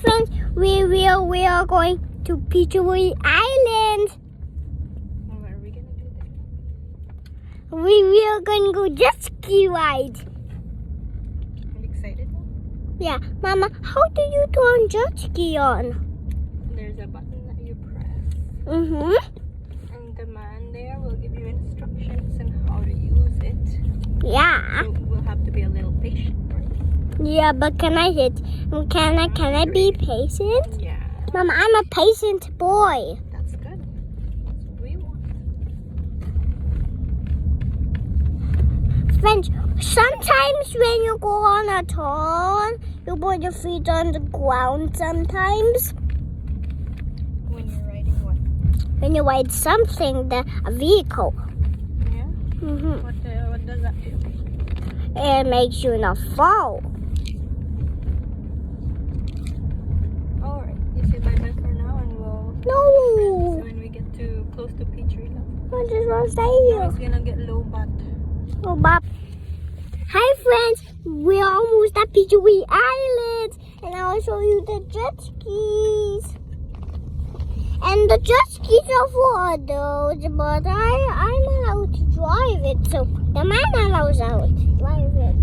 friends, we are going to Peachtree Island. What are we gonna do there? We are going to go jet ski ride. Are you excited now? Yeah, Mama, how do you turn jet ski on? There's a button that you press. Mm-hmm. And the man there will give you instructions on how to use it. Yeah. So we'll have to be a little patient, right? Yeah, but can I be patient? Yeah. Mama, I'm a patient boy. That's good. That's what we want. Friends, sometimes when you go on a turn, you put your feet on the ground sometimes. When you're riding what? When you ride something, a vehicle. Yeah? Mm-hmm. What does that do? It makes you not fall. Alright, you say bye-bye for now and we'll No. when we get too close to Peachtree. I just want to stay No, here. it's gonna get low, but Oh, Bob. Hi, friends. We're almost at Peachtree Island. And I'll show you the jet skis. And the jet skis are for adults, but I'm allowed to drive it. So the man allows out to drive it.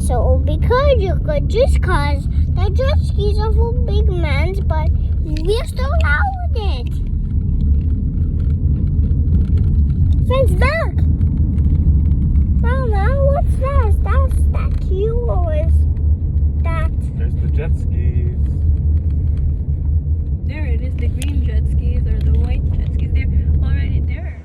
So because you could just cause the jet skis are for big men, but we're still allowed it. Friends, look. Mama, what's that? Is that a statue or is that? There's the jet skis. there it is, the green jet skis or the white jet skis. They're already there.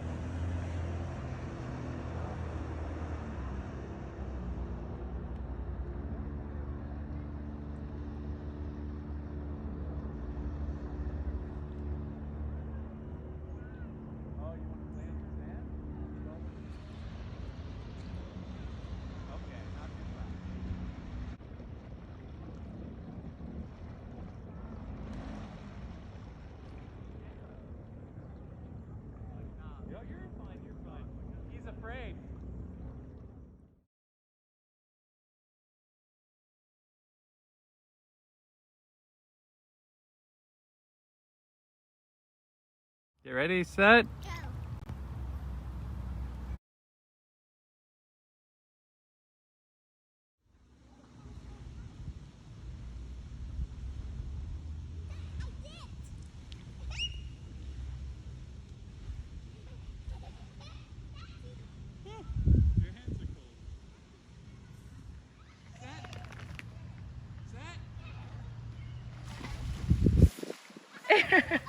Oh, you want to play on the sand? Okay, not too bad. You're fine, you're fine. He's afraid. You ready, set? Your hands are cold. Set. Set.